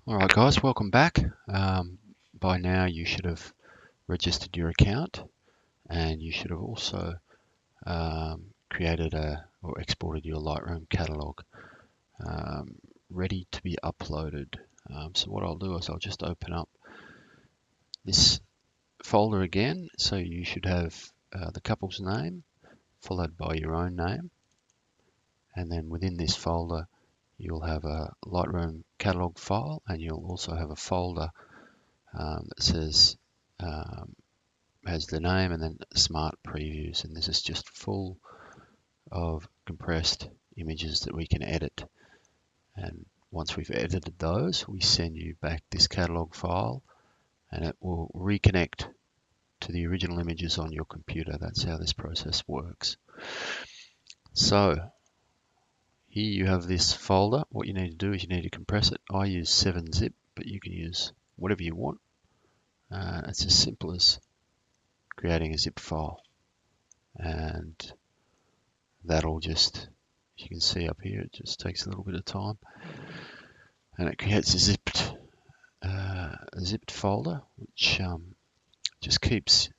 All right, guys, welcome back. By now, you should have registered your account and you should have also created or exported your Lightroom catalog um, ready to be uploaded. So what I'll do is I'll just open up this folder again. So you should have the couple's name followed by your own name, and then within this folder you'll have a Lightroom catalog file, and you'll also have a folder that says has the name and then smart previews, and this is just full of compressed images that we can edit. And once we've edited those, we send you back this catalog file and it will reconnect to the original images on your computer. That's how this process works. So here you have this folder. What you need to do is you need to compress it. I use 7-zip, but you can use whatever you want. It's as simple as creating a zip file, and that'll just, as you can see up here, it just takes a little bit of time, and it creates a zipped folder, which just keeps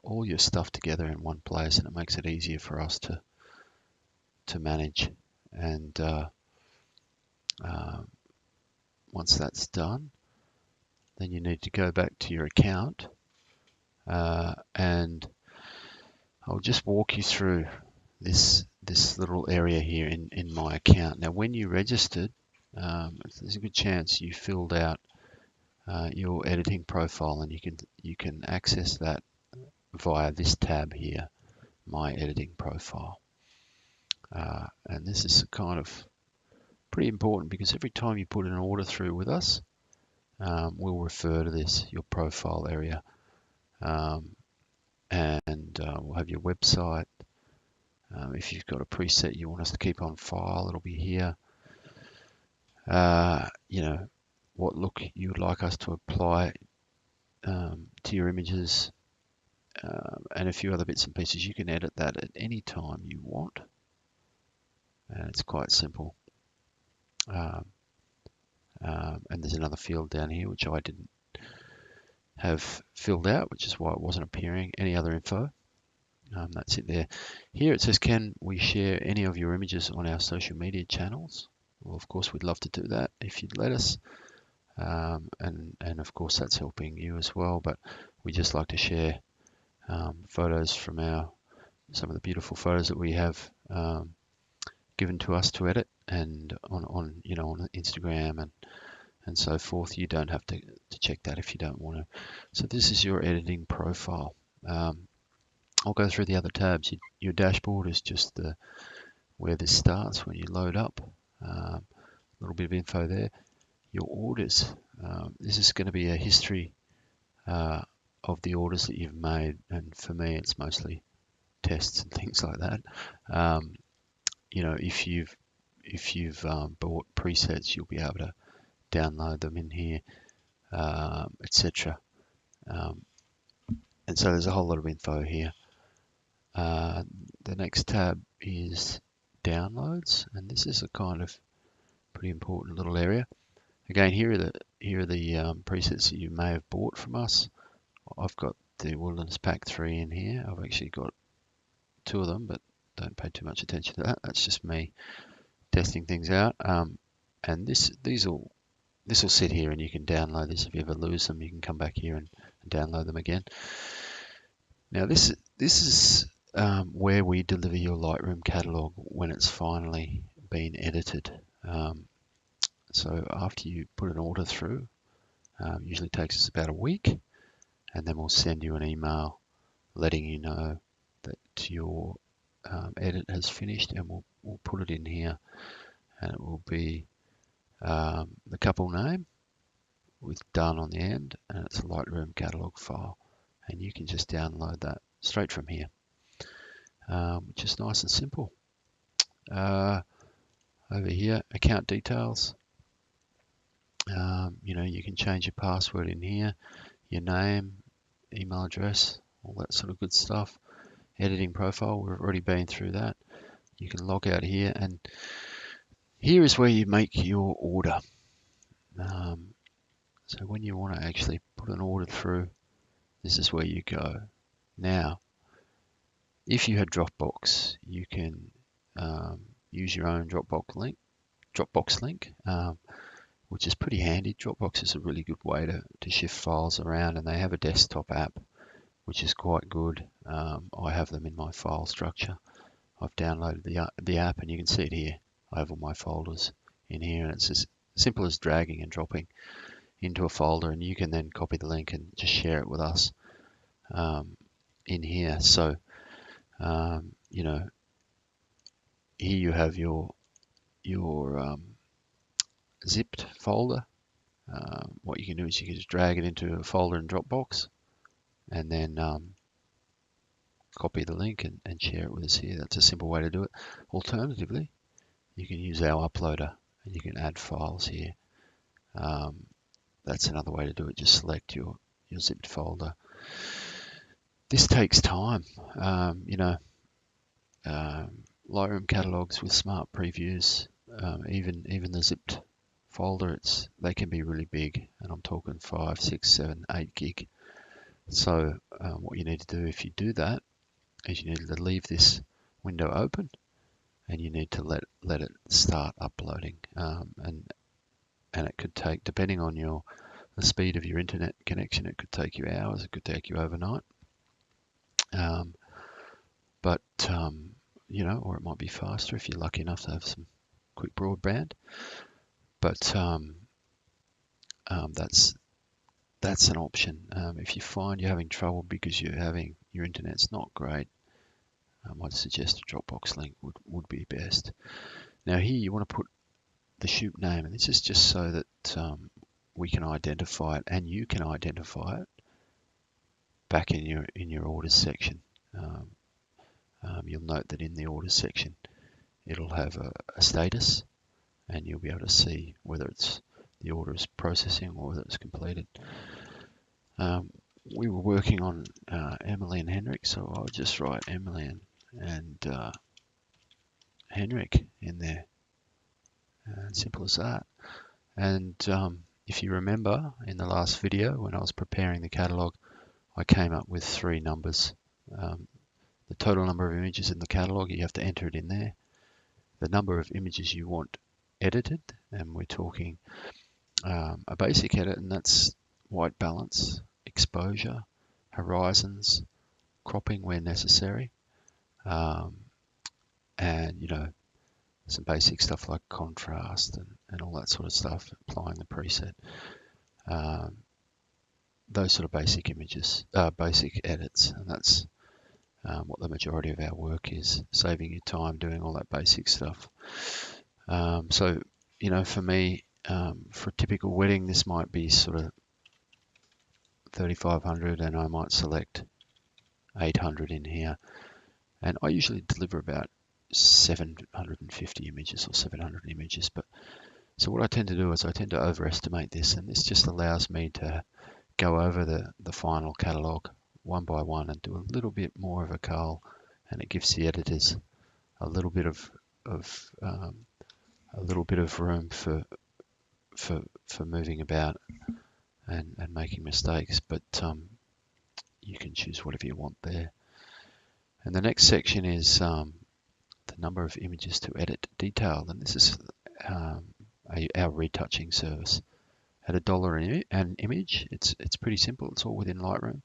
all your stuff together in one place, and it makes it easier for us to manage. And once that's done, then you need to go back to your account, and I'll just walk you through this little area here in my account. Now, when you registered, there's a good chance you filled out your editing profile, and you can access that via this tab here, My Editing Profile. And this is kind of pretty important because every time you put an order through with us, we'll refer to this, your profile area, and we'll have your website. If you've got a preset you want us to keep on file, it'll be here. You know, what look you would like us to apply to your images, and a few other bits and pieces. You can edit that at any time you want, and it's quite simple. And there's another field down here which I didn't have filled out, which is why it wasn't appearing. Any other info, that's it there. Here it says, can we share any of your images on our social media channels? Well, of course, we'd love to do that if you'd let us. And of course, that's helping you as well. But we just like to share photos from some of the beautiful photos that we have given to us to edit, and on Instagram and so forth. You don't have to check that if you don't want to. So this is your editing profile. I'll go through the other tabs. Your dashboard is just where this starts when you load up. A little bit of info there. Your orders. This is going to be a history of the orders that you've made, and for me it's mostly tests and things like that. If you've bought presets, you'll be able to download them in here, etc. And so there's a whole lot of info here. The next tab is downloads, and this is a kind of pretty important little area. Again, here are the presets that you may have bought from us. I've got the Wildernis Pack 3 in here. I've actually got 2 of them, but don't pay too much attention to that. That's just me testing things out. And this will sit here, and you can download this. If you ever lose them, you can come back here and download them again. Now this is where we deliver your Lightroom catalog when it's finally been edited. So after you put an order through, usually takes us about a week, and then we'll send you an email letting you know that your edit has finished, and we'll put it in here, and it will be the couple name with done on the end, and it's a Lightroom catalog file, and you can just download that straight from here, which is nice and simple. Over here, account details. You can change your password in here, your name, email address, all that sort of good stuff. Editing profile, we've already been through that. You can log out here, and here is where you make your order. So when you want to actually put an order through, this is where you go. Now, if you had Dropbox, you can use your own Dropbox link, which is pretty handy. Dropbox is a really good way to shift files around, and they have a desktop app, which is quite good. I have them in my file structure. I've downloaded the app, and you can see it here. I have all my folders in here, and it's as simple as dragging and dropping into a folder, and you can then copy the link and just share it with us in here. So, you know, here you have your zipped folder. What you can do is you can just drag it into a folder in Dropbox, and then copy the link and share it with us here. That's a simple way to do it. Alternatively, you can use our uploader and you can add files here. That's another way to do it. Just select your zipped folder. This takes time. Lightroom catalogs with smart previews, even the zipped folder, they can be really big, and I'm talking 5, 6, 7, 8 gig. So what you need to do if you do that is you need to leave this window open, and you need to let it start uploading, and it could take, depending on the speed of your internet connection, it could take you hours, it could take you overnight, but or it might be faster if you're lucky enough to have some quick broadband. But that's an option. If you find you're having trouble because your internet's not great, I'd suggest a Dropbox link would be best. Now here you want to put the shoot name, and this is just so that we can identify it and you can identify it back in your orders section. You'll note that in the orders section it'll have a status, and you'll be able to see whether the order is processing or whether it's completed. We were working on Emily and Henrik, so I'll just write Emily and Henrik in there. Simple as that. And if you remember in the last video when I was preparing the catalog, I came up with 3 numbers. The total number of images in the catalog, you have to enter it in there. The number of images you want edited, and we're talking a basic edit, and that's white balance, exposure, horizons, cropping where necessary, and some basic stuff like contrast and all that sort of stuff, applying the preset. Those sort of basic images, basic edits, and that's what the majority of our work is, saving you time doing all that basic stuff. So, for me, for a typical wedding, this might be sort of 3,500, and I might select 800 in here. And I usually deliver about 750 images or 700 images. So what I tend to do is I tend to overestimate this, and this just allows me to go over the final catalog one by one and do a little bit more of a cull, and it gives the editors a little bit of room for moving about and making mistakes, but you can choose whatever you want there. And the next section is the number of images to edit detailed, and this is our retouching service. At $1 an image, it's pretty simple. It's all within Lightroom,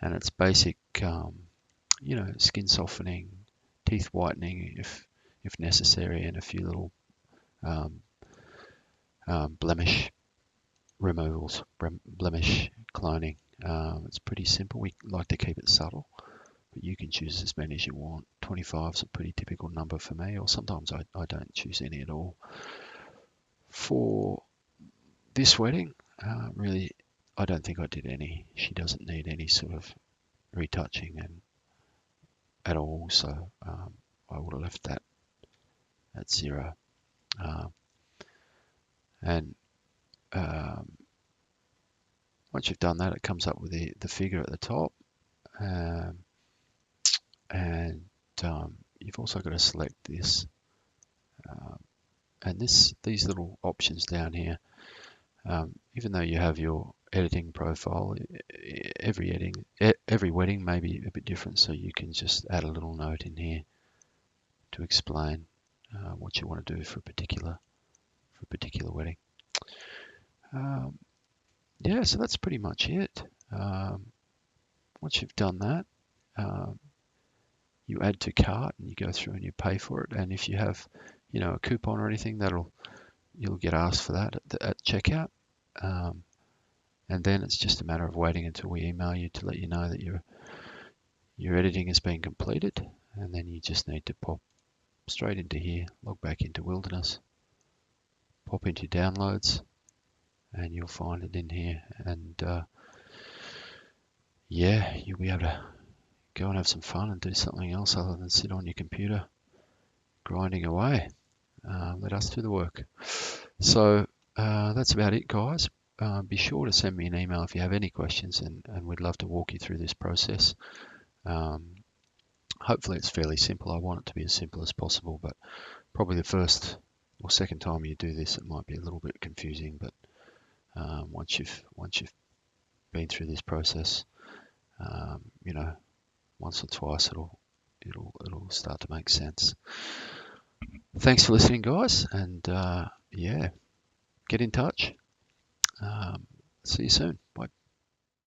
and it's basic, skin softening, teeth whitening if necessary, and a few little blemish removals, blemish cloning. It's pretty simple. We like to keep it subtle, but you can choose as many as you want. 25 is a pretty typical number for me, or sometimes I don't choose any at all. For this wedding, really, I don't think I did any. She doesn't need any sort of retouching at all, so I would have left that at 0. And once you've done that, it comes up with the figure at the top, and you've also got to select this, and these little options down here. Even though you have your editing profile, every wedding may be a bit different, so you can just add a little note in here to explain what you want to do for a particular wedding. Yeah, so that's pretty much it. Once you've done that, um, you add to cart and you go through and you pay for it. And if you have, a coupon or anything, you'll get asked for that at checkout. And then it's just a matter of waiting until we email you to let you know that your editing has been completed. And then you just need to pop straight into here, log back into Wildernis, pop into downloads, and you'll find it in here. And yeah, you'll be able to go and have some fun and do something else other than sit on your computer grinding away. Let us do the work. So that's about it, guys. Be sure to send me an email if you have any questions, and we'd love to walk you through this process. Hopefully it's fairly simple. I want it to be as simple as possible, but probably the first or second time you do this, it might be a little bit confusing. But once you've been through this process, once or twice, it'll start to make sense. Thanks for listening, guys, and yeah, get in touch. See you soon. Bye.